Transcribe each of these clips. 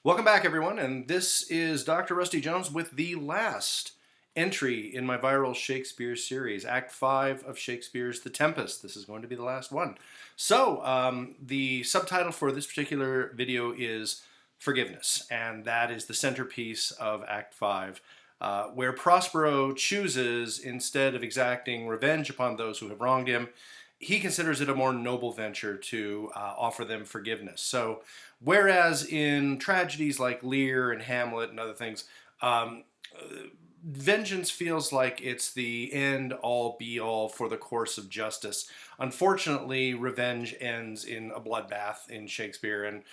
Welcome back, everyone, and this is Dr. Rusty Jones with the last entry in my viral Shakespeare series, Act 5 of Shakespeare's The Tempest. This is going to be the last one. So, the subtitle for this particular video is Forgiveness, and that is the centerpiece of Act 5, where Prospero chooses, instead of exacting revenge upon those who have wronged him, he considers it a more noble venture to offer them forgiveness. So, whereas in tragedies like Lear and Hamlet and other things, um, vengeance feels like it's the end all be all for the course of justice. Unfortunately, revenge ends in a bloodbath in Shakespeare, and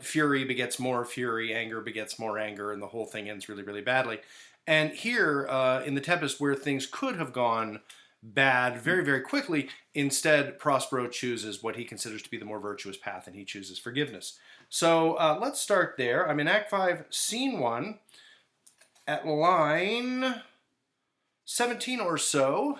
fury begets more fury, anger begets more anger, and the whole thing ends really, really badly. And here in The Tempest, where things could have gone bad very, very quickly, instead, Prospero chooses what he considers to be the more virtuous path, and he chooses forgiveness. So let's start there. I'm in Act 5, Scene 1, at line 17 or so.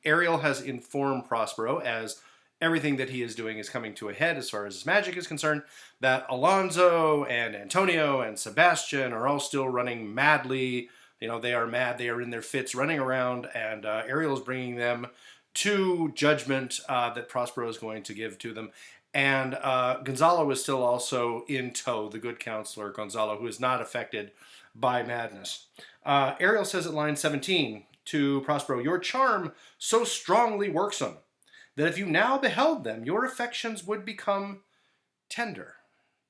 Ariel has informed Prospero, as everything that he is doing is coming to a head as far as his magic is concerned, that Alonso and Antonio and Sebastian are all still running madly. You know, they are mad, they are in their fits running around, and Ariel is bringing them to judgment that Prospero is going to give to them. And Gonzalo is still also in tow, the good counselor Gonzalo, who is not affected by madness. Ariel says at line 17 to Prospero, "Your charm so strongly worksome, that if you now beheld them, your affections would become tender."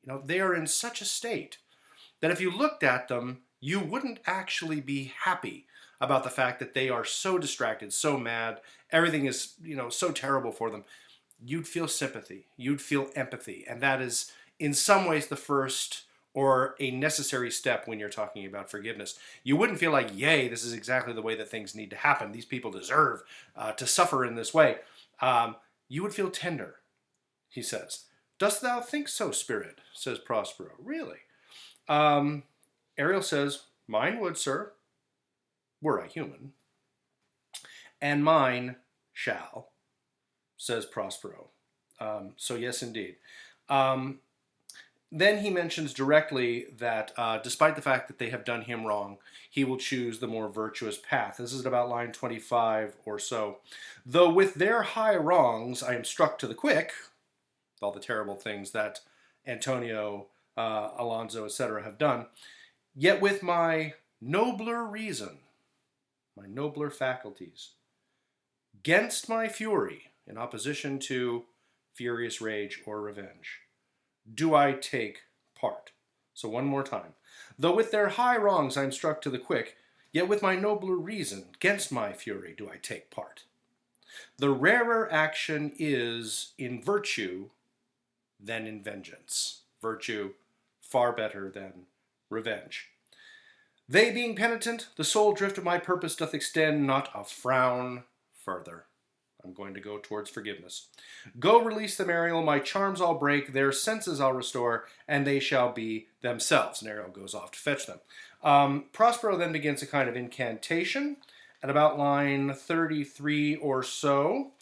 You know, they are in such a state that if you looked at them, you wouldn't actually be happy about the fact that they are so distracted, so mad, everything is, so terrible for them. You'd feel sympathy, you'd feel empathy, and that is in some ways the first or a necessary step when you're talking about forgiveness. You wouldn't feel like, yay, this is exactly the way that things need to happen. These people deserve to suffer in this way. You would feel tender, he says. "Dost thou think so, spirit?" says Prospero. "Really?" Ariel says, "Mine would, sir, were I human." "And mine shall," says Prospero. So yes, indeed. Then he mentions directly that despite the fact that they have done him wrong, he will choose the more virtuous path. This is at about line 25 or so. "Though with their high wrongs I am struck to the quick," all the terrible things that Antonio, Alonso, etc. have done, "yet with my nobler reason, my nobler faculties, 'gainst my fury, in opposition to furious rage or revenge, do I take part." So one more time. "Though with their high wrongs I'm struck to the quick, yet with my nobler reason, 'gainst my fury do I take part. The rarer action is in virtue than in vengeance. Virtue far better than revenge. They being penitent, the sole drift of my purpose doth extend not a frown further." I'm going to go towards forgiveness. "Go release them, Ariel, my charms I'll break, their senses I'll restore, and they shall be themselves." And Ariel goes off to fetch them. Prospero then begins a kind of incantation at about line 33 or so.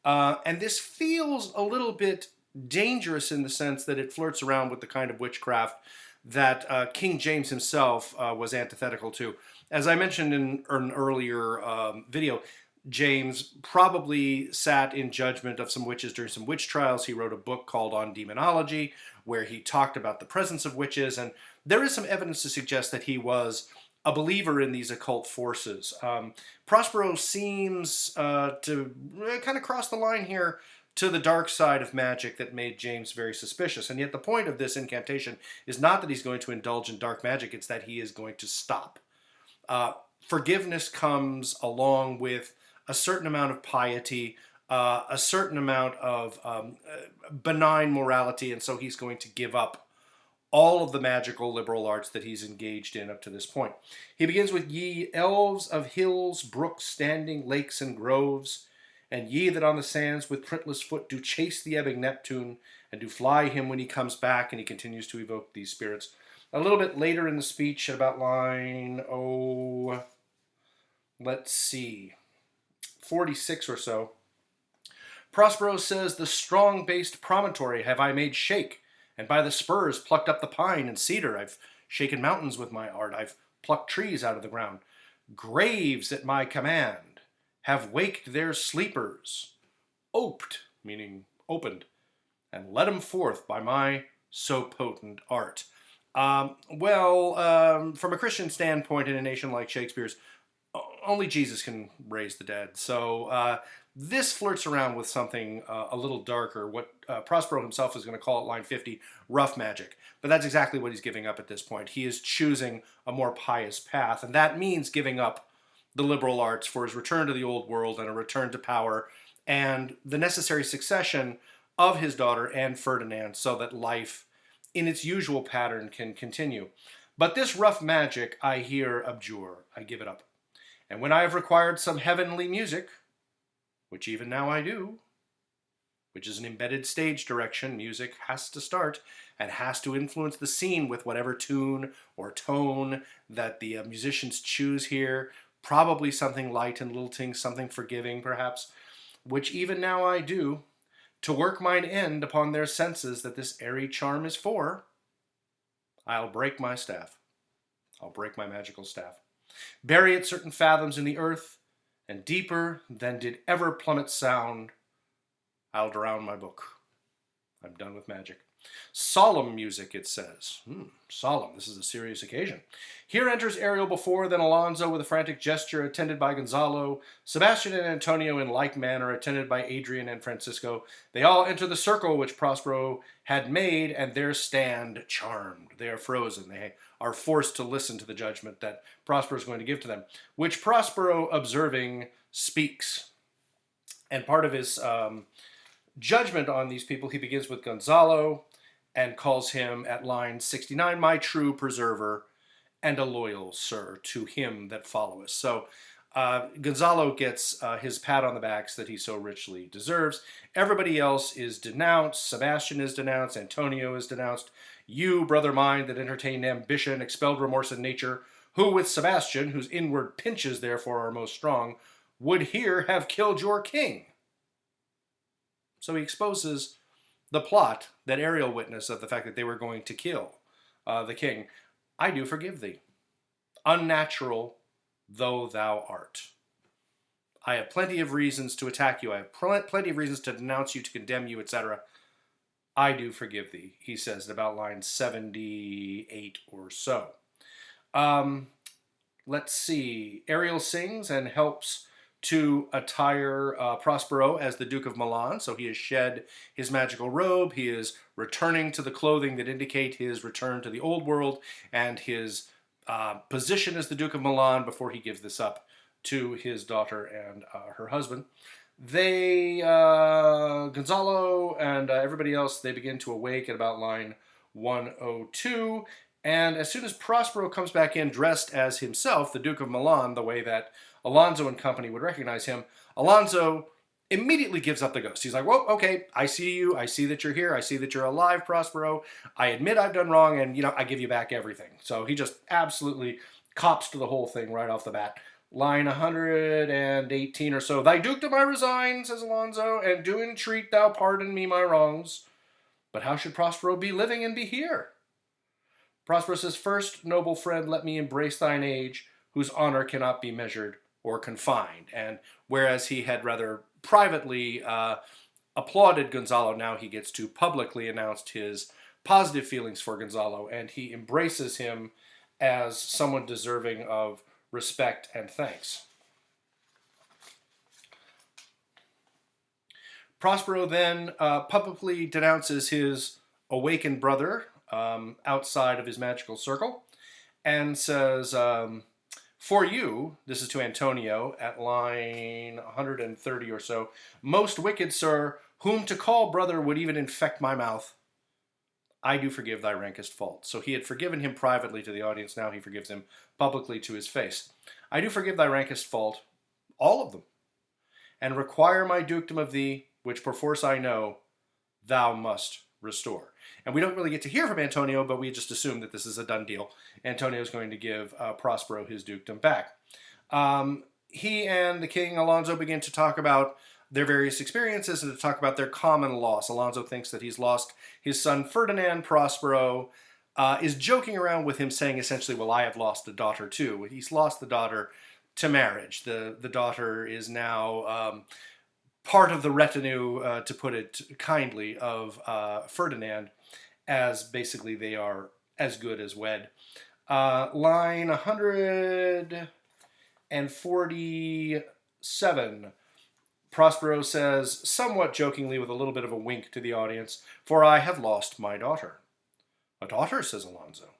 And this feels a little bit dangerous in the sense that it flirts around with the kind of witchcraft that King James himself was antithetical to. As I mentioned in an earlier video, James probably sat in judgment of some witches during some witch trials. He wrote a book called On Demonology, where he talked about the presence of witches, and there is some evidence to suggest that he was a believer in these occult forces. Prospero seems to kind of cross the line here to the dark side of magic that made James very suspicious. And yet the point of this incantation is not that he's going to indulge in dark magic, it's that he is going to stop. Forgiveness comes along with a certain amount of piety, a certain amount of benign morality, and so he's going to give up all of the magical liberal arts that he's engaged in up to this point. He begins with, "Ye elves of hills, brooks, standing lakes, and groves, and ye that on the sands with printless foot do chase the ebbing Neptune, and do fly him when he comes back," and he continues to evoke these spirits. A little bit later in the speech, at about line, let's see, 46 or so, Prospero says, "The strong-based promontory have I made shake, and by the spurs plucked up the pine and cedar. I've shaken mountains with my art. I've plucked trees out of the ground. Graves at my command have waked their sleepers, oped, meaning opened, and let 'em forth by my so potent art. From a Christian standpoint, in a nation like Shakespeare's, only Jesus can raise the dead. So this flirts around with something a little darker, what Prospero himself is going to call at line 50, rough magic. But that's exactly what he's giving up at this point. He is choosing a more pious path, and that means giving up the liberal arts for his return to the old world and a return to power and the necessary succession of his daughter and Ferdinand so that life in its usual pattern can continue. But this rough magic I here abjure, I give it up. And when I have required some heavenly music, which even now I do, which is an embedded stage direction, music has to start and has to influence the scene with whatever tune or tone that the musicians choose here, probably something light and lilting, something forgiving perhaps, which even now I do, to work mine end upon their senses that this airy charm is for, I'll break my staff. I'll break my magical staff. Bury it certain fathoms in the earth, and deeper than did ever plummet sound, I'll drown my book. I'm done with magic. Solemn music, it says. Solemn. This is a serious occasion. Here enters Ariel before, then Alonso with a frantic gesture, attended by Gonzalo, Sebastian and Antonio in like manner, attended by Adrian and Francisco. They all enter the circle which Prospero had made, and there stand charmed. They are frozen. They are forced to listen to the judgment that Prospero is going to give to them, which Prospero, observing, speaks. And part of his judgment on these people, he begins with Gonzalo and calls him at line 69, my true preserver and a loyal sir to him that followeth. So Gonzalo gets his pat on the backs that he so richly deserves. Everybody else is denounced. Sebastian is denounced. Antonio is denounced. You, brother mine, that entertained ambition, expelled remorse in nature, who with Sebastian, whose inward pinches therefore are most strong, would here have killed your king. So he exposes the plot that Ariel witnessed of the fact that they were going to kill the king. I do forgive thee, unnatural though thou art. I have plenty of reasons to attack you. I have plenty of reasons to denounce you, to condemn you, etc. I do forgive thee, he says at about line 78 or so. Let's see. Ariel sings and helps to attire Prospero as the Duke of Milan. So he has shed his magical robe. He is returning to the clothing that indicate his return to the old world and his position as the Duke of Milan before he gives this up to his daughter and her husband. They, Gonzalo and everybody else, they begin to awake at about line 102. And as soon as Prospero comes back in dressed as himself, the Duke of Milan, the way that Alonso and company would recognize him, Alonso immediately gives up the ghost. He's like, whoa, okay, I see you. I see that you're here. I see that you're alive, Prospero. I admit I've done wrong, and, I give you back everything. So he just absolutely cops to the whole thing right off the bat. Line 118 or so. Thy dukedom I resign, says Alonso, and do entreat thou pardon me my wrongs. But how should Prospero be living and be here? Prospero says, first, noble friend, let me embrace thine age, whose honor cannot be measured or confined. And whereas he had rather privately applauded Gonzalo, now he gets to publicly announce his positive feelings for Gonzalo, and he embraces him as someone deserving of respect and thanks. Prospero then publicly denounces his awakened brother outside of his magical circle and says, for you, this is to Antonio at line 130 or so, most wicked sir, whom to call brother would even infect my mouth, I do forgive thy rankest fault. So he had forgiven him privately to the audience, now he forgives him publicly to his face. I do forgive thy rankest fault, all of them, and require my dukedom of thee, which perforce I know, thou must restore. And we don't really get to hear from Antonio, but we just assume that this is a done deal. Antonio is going to give Prospero his dukedom back. He and the king, Alonso, begin to talk about their various experiences and to talk about their common loss. Alonso thinks that he's lost his son Ferdinand. Prospero is joking around with him, saying essentially, well, I have lost a daughter too. He's lost the daughter to marriage. The daughter is now part of the retinue, to put it kindly, of Ferdinand, as basically they are as good as wed. Line 147. Prospero says, somewhat jokingly with a little bit of a wink to the audience, for I have lost my daughter. A daughter, says Alonso.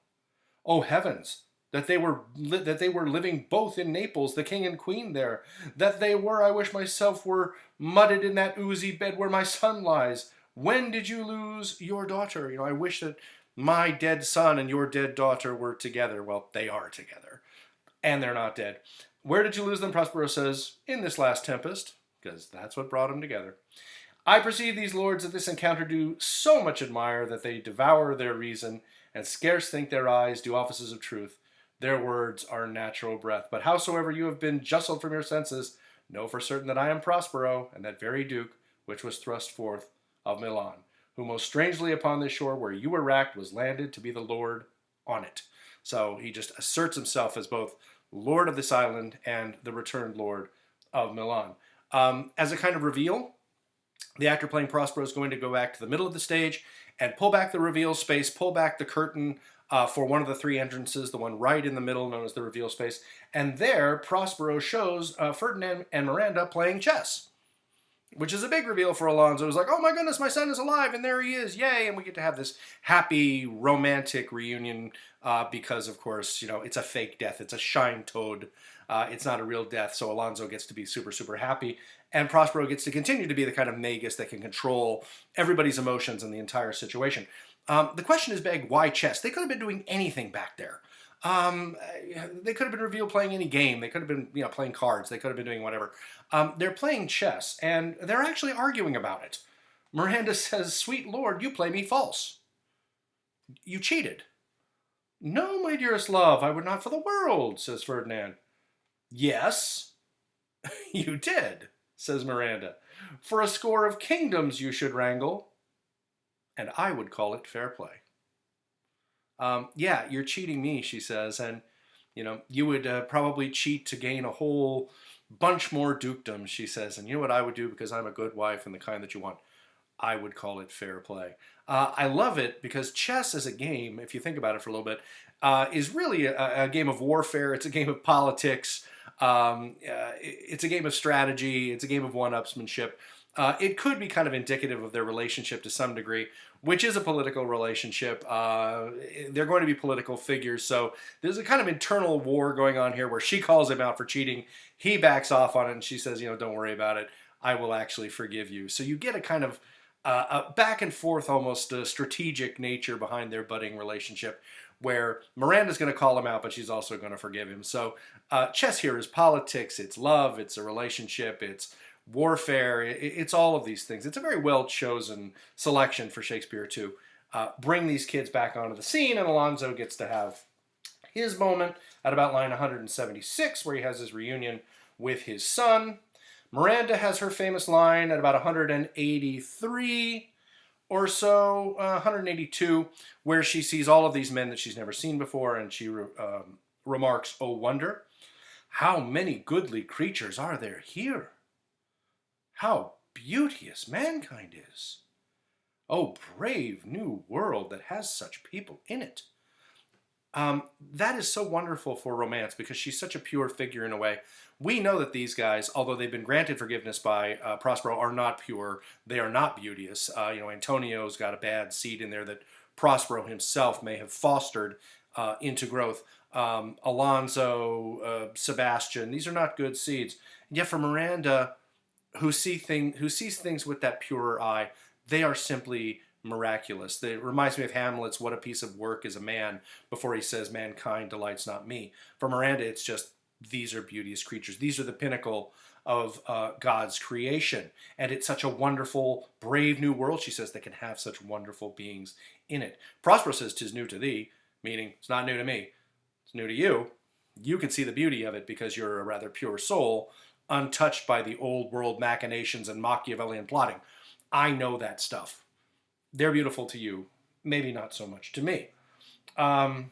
Oh heavens, that they were living both in Naples, the king and queen there. That they were, I wish myself were mudded in that oozy bed where my son lies. When did you lose your daughter? I wish that my dead son and your dead daughter were together. Well, they are together, and they're not dead. Where did you lose them? Prospero says, in this last tempest, because that's what brought them together. I perceive these lords of this encounter do so much admire that they devour their reason, and scarce think their eyes do offices of truth. Their words are natural breath. But howsoever you have been justled from your senses, know for certain that I am Prospero, and that very duke, which was thrust forth of Milan, who most strangely upon this shore where you were racked was landed to be the lord on it. So he just asserts himself as both lord of this island and the returned lord of Milan. As a kind of reveal, the actor playing Prospero is going to go back to the middle of the stage and pull back the reveal space, pull back the curtain for one of the three entrances, the one right in the middle known as the reveal space. And there, Prospero shows Ferdinand and Miranda playing chess, which is a big reveal for Alonso. It was like, oh my goodness, my son is alive, and there he is, yay! And we get to have this happy, romantic reunion because, of course, it's a fake death. It's a shine toad. It's not a real death, so Alonso gets to be super, super happy. And Prospero gets to continue to be the kind of magus that can control everybody's emotions in the entire situation. The question is big, why chess? They could have been doing anything back there. They could have been revealed playing any game. They could have been, playing cards. They could have been doing whatever. They're playing chess, and they're actually arguing about it. Miranda says, sweet lord, you play me false. You cheated. No, my dearest love, I would not for the world, says Ferdinand. Yes, you did, says Miranda. For a score of kingdoms you should wrangle, and I would call it fair play. Yeah, you're cheating me, she says, and you would probably cheat to gain a whole bunch more dukedoms, she says, and you know what I would do because I'm a good wife and the kind that you want? I would call it fair play. I love it because chess as a game, if you think about it for a little bit, is really a game of warfare. It's a game of politics. It's a game of strategy. It's a game of one-upsmanship. It could be kind of indicative of their relationship to some degree, which is a political relationship. They're going to be political figures, so there's a kind of internal war going on here where she calls him out for cheating. He backs off on it, and she says, don't worry about it. I will actually forgive you. So you get a kind of a back and forth, almost a strategic nature behind their budding relationship, where Miranda's going to call him out, but she's also going to forgive him. So chess here is politics, it's love, it's a relationship, it's warfare, it's all of these things. It's a very well-chosen selection for Shakespeare to bring these kids back onto the scene, and Alonso gets to have his moment at about line 176, where he has his reunion with his son. Miranda has her famous line at about 183 or so, 182, where she sees all of these men that she's never seen before, and she remarks, "Oh wonder, how many goodly creatures are there here? How beauteous mankind is! Oh, brave new world that has such people in it." That is so wonderful for romance because she's such a pure figure in a way. We know that these guys, although they've been granted forgiveness by Prospero, are not pure. They are not beauteous. Antonio's got a bad seed in there that Prospero himself may have fostered into growth. Alonso, Sebastian, these are not good seeds. And yet for Miranda, who sees things with that purer eye, they are simply miraculous. It reminds me of Hamlet's "What a piece of work is a man," before he says, "Mankind delights not me." For Miranda, it's just, these are beauteous creatures. These are the pinnacle of God's creation. And it's such a wonderful, brave new world, she says, that can have such wonderful beings in it. Prospero says, "'Tis new to thee," meaning it's not new to me. It's new to you. You can see the beauty of it because you're a rather pure soul. untouched by the old world machinations and Machiavellian plotting. I know that stuff. They're beautiful to you, maybe not so much to me. Um,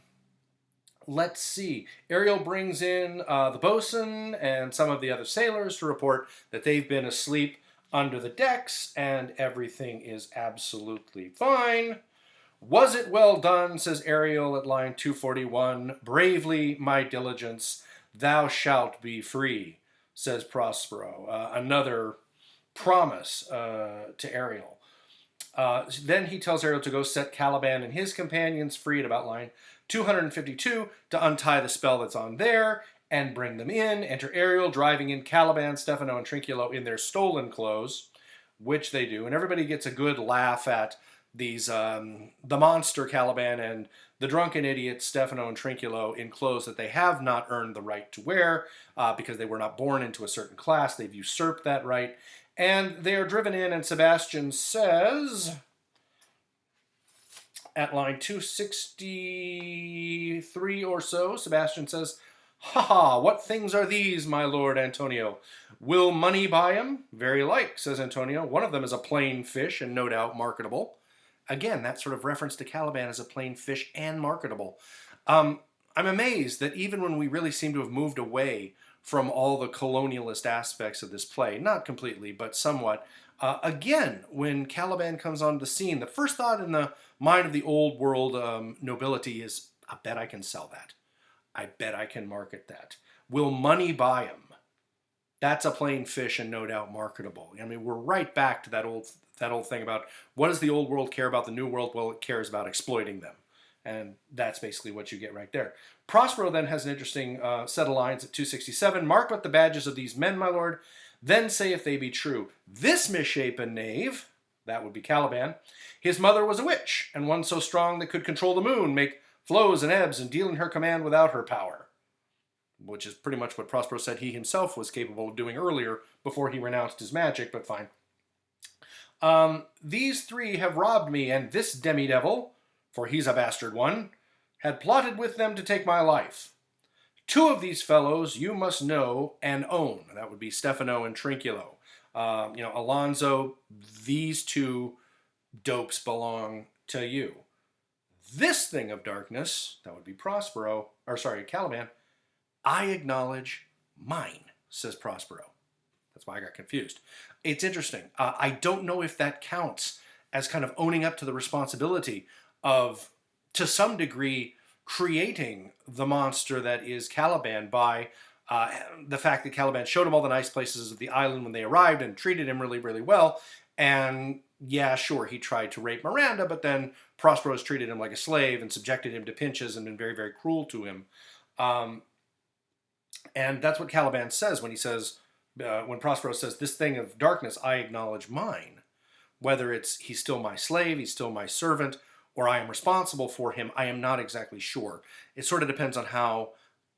let's see. Ariel brings in the bosun and some of the other sailors to report that they've been asleep under the decks and everything is absolutely fine. Was it well done, says Ariel at line 241. Bravely, my diligence, thou shalt be free, says Prospero. Another promise to Ariel. Then he tells Ariel to go set Caliban and his companions free at about line 252 to untie the spell that's on there and bring them in. Enter Ariel, driving in Caliban, Stefano, and Trinculo in their stolen clothes, which they do. And everybody gets a good laugh at these, the monster Caliban and the drunken idiot Stefano and Trinculo in clothes that they have not earned the right to wear because they were not born into a certain class. They've usurped that right. And they are driven in, and Sebastian says, at line 263 or so, Sebastian says, "Ha ha, what things are these, my lord Antonio? Will money buy 'em? Very like," says Antonio. "One of them is a plain fish, and no doubt marketable." Again, that sort of reference to Caliban as a plain fish and marketable. I'm amazed that even when we really seem to have moved away from all the colonialist aspects of this play, not completely, but somewhat, again, when Caliban comes on the scene, the first thought in the mind of the old world nobility is, I bet I can sell that. I bet I can market that. Will money buy him? That's a plain fish and no doubt marketable. I mean, we're right back to that old thing about what does the old world care about the new world? Well, it cares about exploiting them. And that's basically what you get right there. Prospero then has an interesting set of lines at 267. "Mark but the badges of these men, my lord, then say if they be true. This misshapen knave," that would be Caliban, "his mother was a witch, and one so strong that could control the moon, make flows and ebbs, and deal in her command without her power." Which is pretty much what Prospero said he himself was capable of doing earlier before he renounced his magic, but fine. "These three have robbed me, and this demi-devil, for he's a bastard one, had plotted with them to take my life. Two of these fellows you must know and own." That would be Stefano and Trinculo. Alonso, these two dopes belong to you. "This thing of darkness," that would be Caliban, "I acknowledge mine," says Prospero. That's why I got confused. It's interesting. I don't know if that counts as kind of owning up to the responsibility of, to some degree, creating the monster that is Caliban by the fact that Caliban showed him all the nice places of the island when they arrived and treated him really, really well. And yeah, sure, he tried to rape Miranda, but then Prospero's treated him like a slave and subjected him to pinches and been very, very cruel to him. And that's what Caliban says when he says, when Prospero says, "This thing of darkness, I acknowledge mine." Whether it's he's still my slave, he's still my servant, or I am responsible for him, I am not exactly sure. It sort of depends on how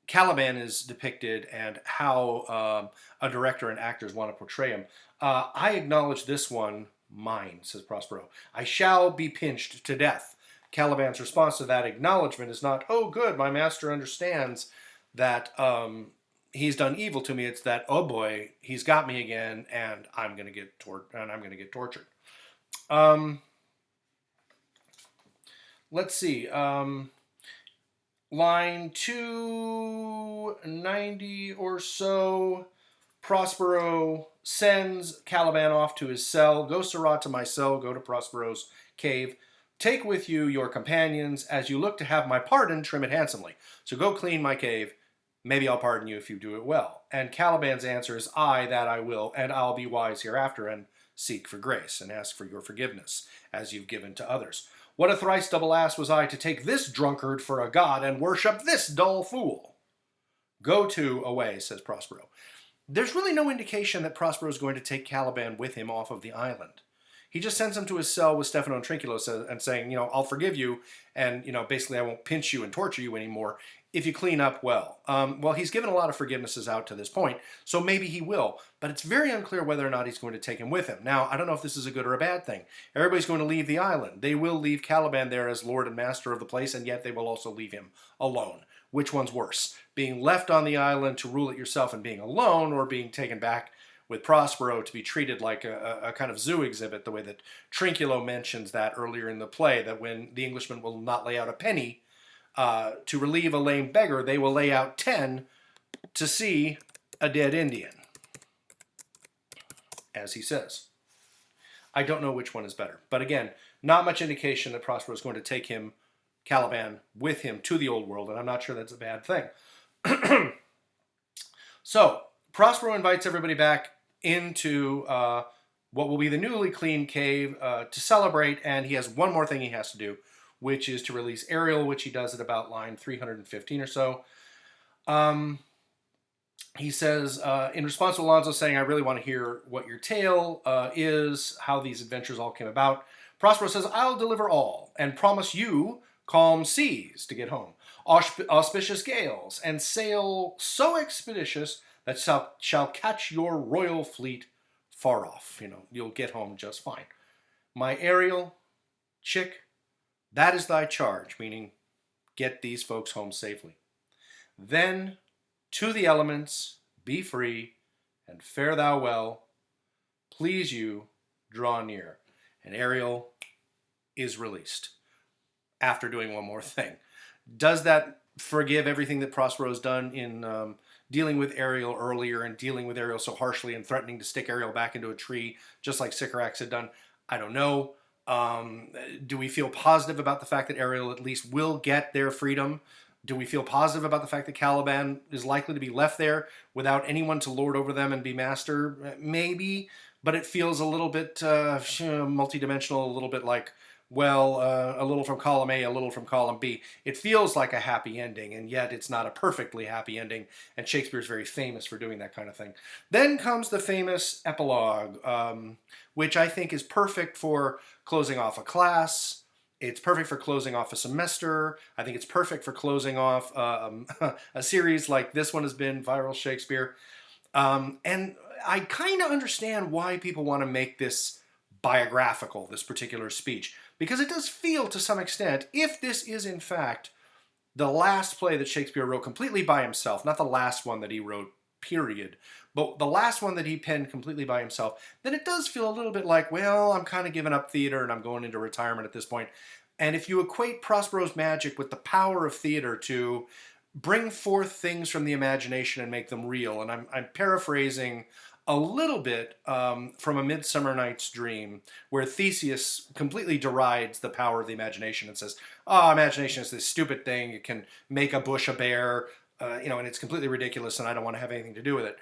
Caliban is depicted and how a director and actors want to portray him. "I acknowledge this one mine," says Prospero. "I shall be pinched to death." Caliban's response to that acknowledgement is not, "Oh, good, my master understands that he's done evil to me." It's that, "Oh boy, he's got me again, and I'm going to get tortured." Let's see. Line 290 or so, Prospero sends Caliban off to his cell. "Go, Sirrah, to my cell. Go to Prospero's cave. Take with you your companions. As you look to have my pardon, trim it handsomely. So go clean my cave. Maybe I'll pardon you if you do it well." And Caliban's answer is, "Aye, that I will, and I'll be wise hereafter, and seek for grace, and ask for your forgiveness, as you've given to others. What a thrice double ass was I to take this drunkard for a god, and worship this dull fool." "Go to, away," says Prospero. There's really no indication that Prospero is going to take Caliban with him off of the island. He just sends him to his cell with Stefano and Trinculo and saying, I'll forgive you, and, basically I won't pinch you and torture you anymore if you clean up well. Well, he's given a lot of forgivenesses out to this point, so maybe he will, but it's very unclear whether or not he's going to take him with him. Now, I don't know if this is a good or a bad thing. Everybody's going to leave the island. They will leave Caliban there as lord and master of the place, and yet they will also leave him alone. Which one's worse? Being left on the island to rule it yourself and being alone, or being taken back with Prospero to be treated like a kind of zoo exhibit, the way that Trinculo mentions that earlier in the play, that when the Englishmen will not lay out a penny to relieve a lame beggar, they will lay out 10 to see a dead Indian, as he says. I don't know which one is better. But again, not much indication that Prospero is going to take him, Caliban, with him to the old world, and I'm not sure that's a bad thing. So, Prospero invites everybody back into what will be the newly cleaned cave to celebrate, and he has one more thing he has to do, which is to release Ariel, which he does at about line 315 or so. He says, in response to Alonso saying, I really want to hear what your tale is, how these adventures all came about, Prospero says, I'll deliver all, and promise you calm seas to get home, auspicious gales, and sail so expeditious that shall catch your royal fleet far off. You'll get home just fine. My Ariel, chick, that is thy charge, meaning get these folks home safely. Then to the elements, be free, and fare thou well. Please you, draw near. And Ariel is released after doing one more thing. Does that forgive everything that Prospero has done in dealing with Ariel earlier and dealing with Ariel so harshly and threatening to stick Ariel back into a tree, just like Sycorax had done? I don't know. Do we feel positive about the fact that Ariel at least will get their freedom? Do we feel positive about the fact that Caliban is likely to be left there without anyone to lord over them and be master? Maybe, but it feels a little bit multidimensional, a little bit like, a little from column A, a little from column B. It feels like a happy ending, and yet it's not a perfectly happy ending, and Shakespeare's very famous for doing that kind of thing. Then comes the famous epilogue, which I think is perfect for closing off a class. It's perfect for closing off a semester. I think it's perfect for closing off a series like this one has been, Viral Shakespeare. And I kind of understand why people want to make this biographical, this particular speech, because it does feel to some extent, if this is in fact the last play that Shakespeare wrote completely by himself, not the last one that he wrote, period, but the last one that he penned completely by himself, then it does feel a little bit like, I'm kind of giving up theater and I'm going into retirement at this point. And if you equate Prospero's magic with the power of theater to bring forth things from the imagination and make them real, and I'm paraphrasing a little bit from A Midsummer Night's Dream, where Theseus completely derides the power of the imagination and says, imagination is this stupid thing, it can make a bush a bear, and it's completely ridiculous and I don't want to have anything to do with it.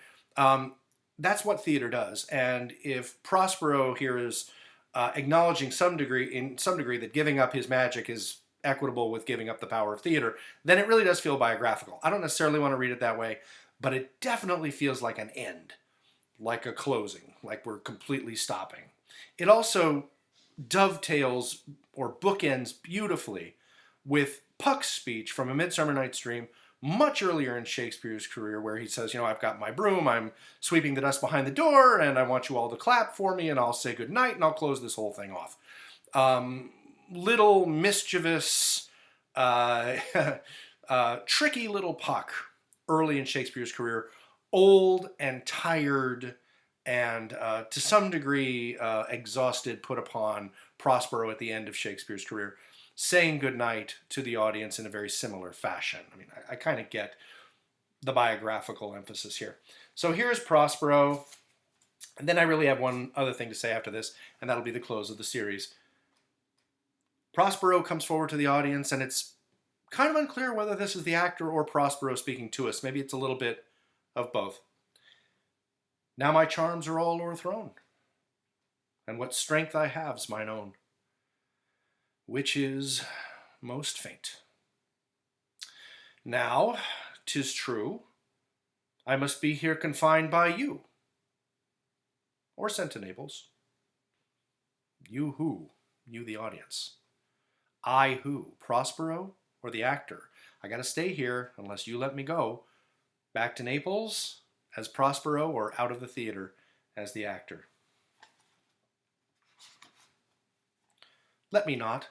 That's what theater does. And if Prospero here is acknowledging in some degree that giving up his magic is equitable with giving up the power of theater, then it really does feel biographical. I don't necessarily want to read it that way, but it definitely feels like an end, like a closing, like we're completely stopping. It also dovetails or bookends beautifully with Puck's speech from A Midsummer Night's Dream much earlier in Shakespeare's career, where he says, I've got my broom, I'm sweeping the dust behind the door, and I want you all to clap for me, and I'll say goodnight, and I'll close this whole thing off. Little mischievous, tricky little Puck early in Shakespeare's career, old and tired and to some degree exhausted, put upon Prospero at the end of Shakespeare's career, saying goodnight to the audience in a very similar fashion. I mean, I kind of get the biographical emphasis here. So here's Prospero, and then I really have one other thing to say after this, and that'll be the close of the series. Prospero comes forward to the audience, and it's kind of unclear whether this is the actor or Prospero speaking to us. Maybe it's a little bit of both. Now my charms are all o'erthrown, and what strength I have's mine own, which is most faint. Now, 'tis true, I must be here confined by you, or sent to Naples, You who? You, the audience. I who? Prospero or the actor? I got to stay here unless you let me go. Back to Naples as Prospero or out of the theater as the actor. Let me not,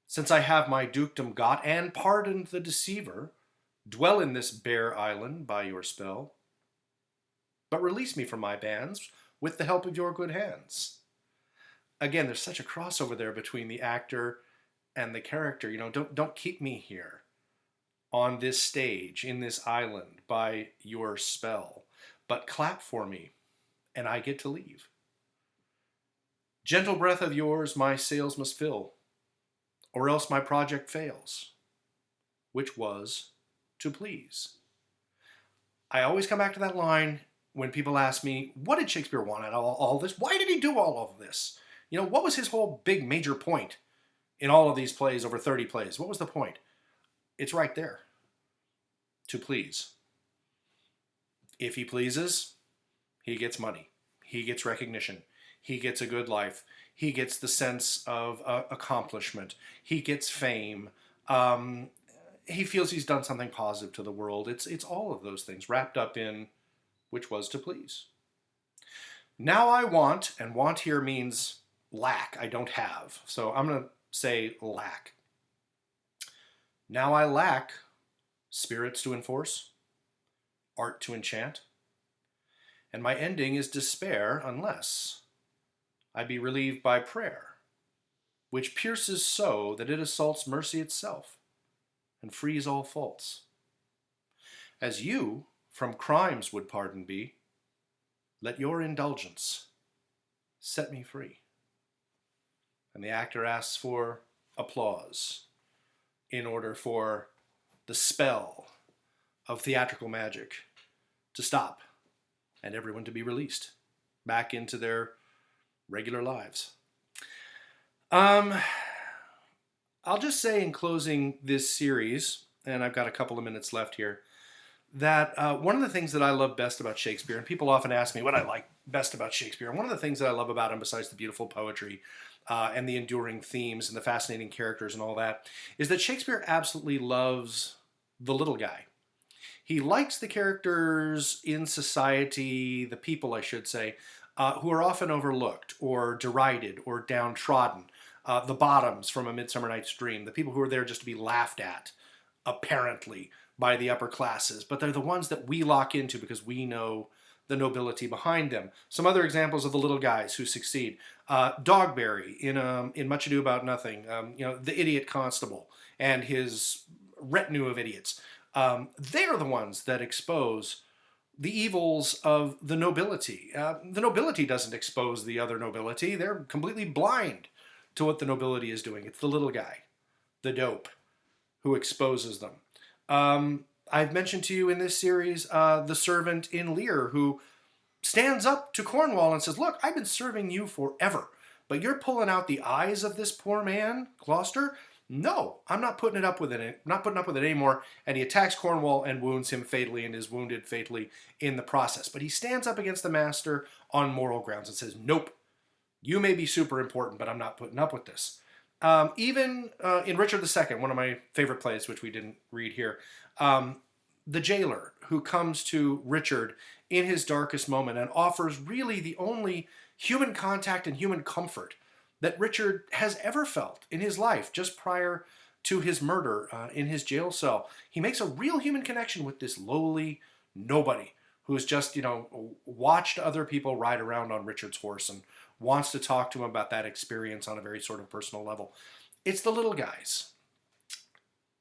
since I have my dukedom got and pardoned the deceiver, dwell in this bare island by your spell, but release me from my bands with the help of your good hands. Again, there's such a crossover there between the actor and the character. Don't keep me here on this stage in this island by your spell, but clap for me and I get to leave. Gentle breath of yours my sails must fill, or else my project fails, which was to please. I always come back to that line when people ask me, what did Shakespeare want out of all this? Why did he do all of this? What was his whole big major point in all of these plays, over 30 plays? What was the point? It's right there. To please. If he pleases, he gets money. He gets recognition. He gets a good life. He gets the sense of accomplishment. He gets fame. He feels he's done something positive to the world. It's all of those things wrapped up in which was to please. Now I want, and want here means lack. I don't have. So I'm going to say lack. Now I lack spirits to enforce, art to enchant, and my ending is despair unless I be relieved by prayer, which pierces so that it assaults mercy itself and frees all faults. As you from crimes would pardon be, let your indulgence set me free. And the actor asks for applause in order for the spell of theatrical magic to stop and everyone to be released back into their regular lives. I'll just say in closing this series, and I've got a couple of minutes left here, that one of the things that I love best about Shakespeare, and people often ask me what I like best about Shakespeare, and one of the things that I love about him, besides the beautiful poetry and the enduring themes and the fascinating characters and all that, is that Shakespeare absolutely loves the little guy. He likes the characters in society, the people, I should say, who are often overlooked or derided or downtrodden. The bottoms from A Midsummer Night's Dream, the people who are there just to be laughed at, apparently, by the upper classes, but they're the ones that we lock into because we know the nobility behind them. Some other examples of the little guys who succeed. Dogberry in Much Ado About Nothing, the idiot constable and his retinue of idiots. They're the ones that expose the evils of the nobility. The nobility doesn't expose the other nobility. They're completely blind to what the nobility is doing. It's the little guy, the dope, who exposes them. I've mentioned to you in this series the servant in Lear who stands up to Cornwall and says, look, I've been serving you forever, but you're pulling out the eyes of this poor man, Gloucester? No, I'm not putting up with it anymore. And he attacks Cornwall and wounds him fatally and is wounded fatally in the process. But he stands up against the master on moral grounds and says, nope, you may be super important, but I'm not putting up with this. Even in Richard II, one of my favorite plays, which we didn't read here, the jailer who comes to Richard in his darkest moment and offers really the only human contact and human comfort that Richard has ever felt in his life just prior to his murder in his jail cell. He makes a real human connection with this lowly nobody who's just, watched other people ride around on Richard's horse and wants to talk to him about that experience on a very sort of personal level. It's the little guys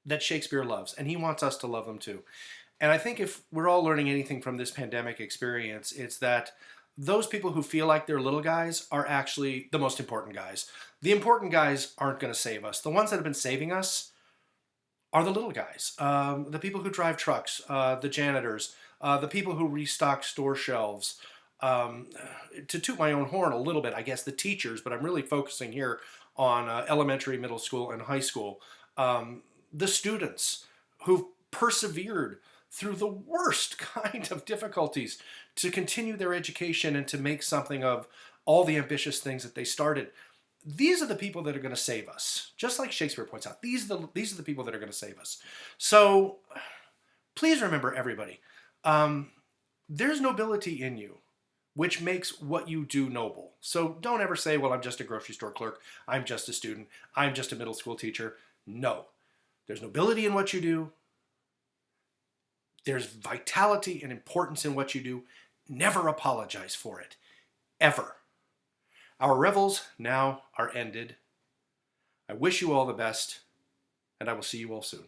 that Shakespeare loves, and he wants us to love them too. And I think if we're all learning anything from this pandemic experience, it's that those people who feel like they're little guys are actually the most important guys. The important guys aren't going to save us. The ones that have been saving us are the little guys. The people who drive trucks, the janitors, the people who restock store shelves. To toot my own horn a little bit, I guess the teachers, but I'm really focusing here on elementary, middle school, and high school. The students who've persevered through the worst kind of difficulties to continue their education and to make something of all the ambitious things that they started. these are the people that are going to save us. Just like Shakespeare points out, these are the people that are going to save us. So please remember, everybody, there's nobility in you, which makes what you do noble. So don't ever say, well, I'm just a grocery store clerk, I'm just a student, I'm just a middle school teacher. No, there's nobility in what you do. There's vitality and importance in what you do. Never apologize for it, ever. Our revels now are ended. I wish you all the best, and I will see you all soon.